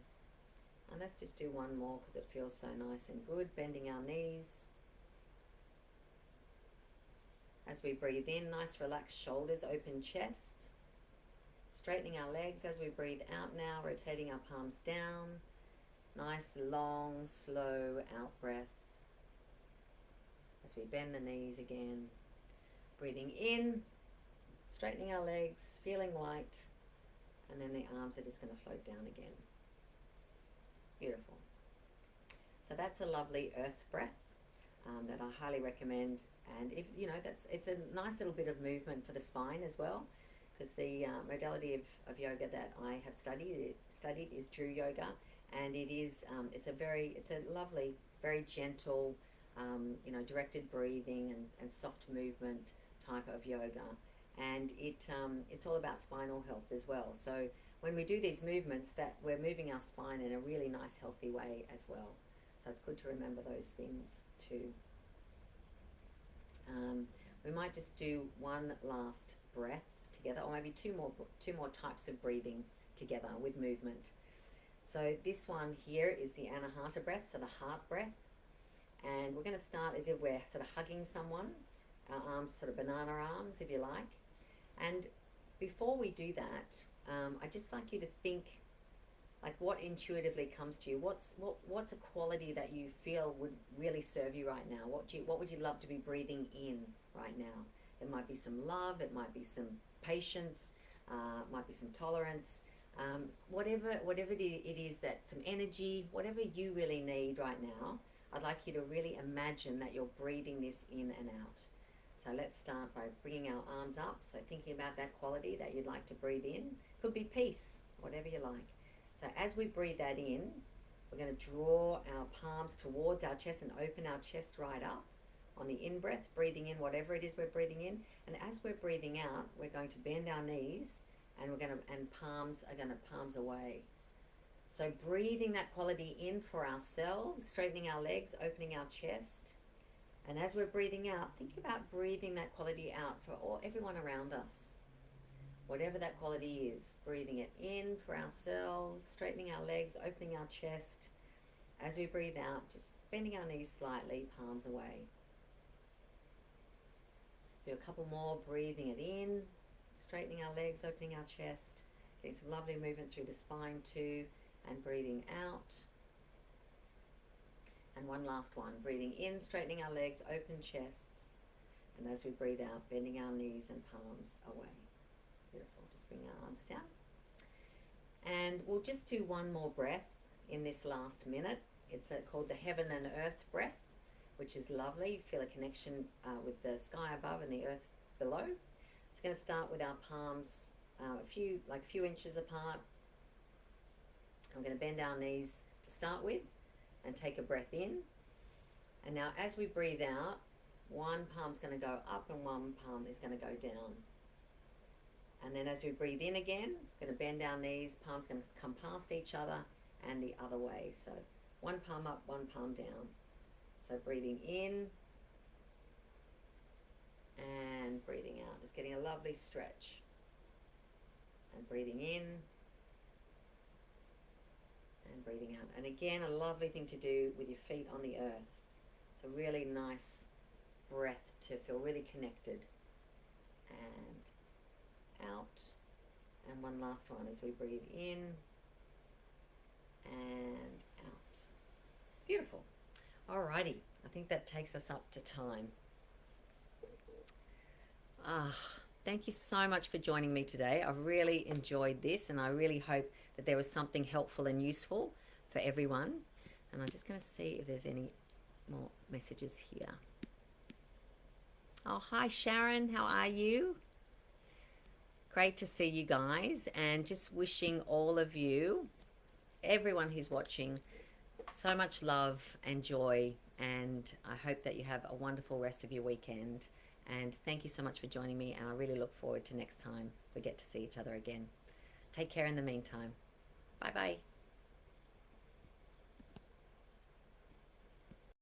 And let's just do one more because it feels so nice and good. Bending our knees. As we breathe in, nice relaxed shoulders, open chest. Straightening our legs as we breathe out now, rotating our palms down. Nice, long, slow out breath. As we bend the knees again. Breathing in, straightening our legs, feeling light. And then the arms are just going to float down again. Beautiful. So that's a lovely earth breath that I highly recommend. And if you know, it's a nice little bit of movement for the spine as well, because the modality of yoga that I have studied is Drew yoga, and it's a lovely, very gentle, directed breathing and soft movement type of yoga. And it's all about spinal health as well. So when we do these movements, that we're moving our spine in a really nice, healthy way as well. So it's good to remember those things too. We might just do one last breath together, or maybe two more types of breathing together with movement. So this one here is the Anahata breath, so the heart breath. And we're going to start as if we're sort of hugging someone, our arms sort of banana arms, if you like. And before we do that, I'd just like you to think, like, what intuitively comes to you. What's a quality that you feel would really serve you right now? What would you love to be breathing in right now? It might be some love, it might be some patience, it might be some tolerance, whatever it is, that some energy, whatever you really need right now. I'd like you to really imagine that you're breathing this in and out. So let's start by bringing our arms up. So thinking about that quality that you'd like to breathe in. Could be peace, whatever you like. So as we breathe that in, we're going to draw our palms towards our chest and open our chest right up on the in-breath, breathing in whatever it is we're breathing in. And as we're breathing out, we're going to bend our knees and palms are going to palms away. So breathing that quality in for ourselves, straightening our legs, opening our chest. And as we're breathing out, think about breathing that quality out for everyone around us. Whatever that quality is, breathing it in for ourselves, straightening our legs, opening our chest. As we breathe out, just bending our knees slightly, palms away. Let's do a couple more, breathing it in, straightening our legs, opening our chest, getting some lovely movement through the spine too, and breathing out. And one last one, breathing in, straightening our legs, open chest. And as we breathe out, bending our knees and palms away. Beautiful, just bring our arms down. And we'll just do one more breath in this last minute. It's called the heaven and earth breath, which is lovely. You feel a connection with the sky above and the earth below. It's going to start with our palms a few inches apart. I'm going to bend our knees to start with and take a breath in. And now as we breathe out, one palm's going to go up and one palm is going to go down. And then as we breathe in again, we're going to bend our knees, palms going to come past each other and the other way. So one palm up, one palm down. So breathing in and breathing out, just getting a lovely stretch. And breathing in and breathing out. And again, a lovely thing to do with your feet on the earth. It's a really nice breath to feel really connected. And out. And one last one as we breathe in and out. Beautiful. Alrighty, I think that takes us up to time. Thank you so much for joining me today. I really enjoyed this, and I really hope that there was something helpful and useful for everyone. And I'm just going to see if there's any more messages here. Oh, hi Sharon, how are you? Great to see you guys, and just wishing all of you, everyone who's watching, so much love and joy. And I hope that you have a wonderful rest of your weekend. And thank you so much for joining me. And I really look forward to next time we get to see each other again. Take care in the meantime. Bye bye.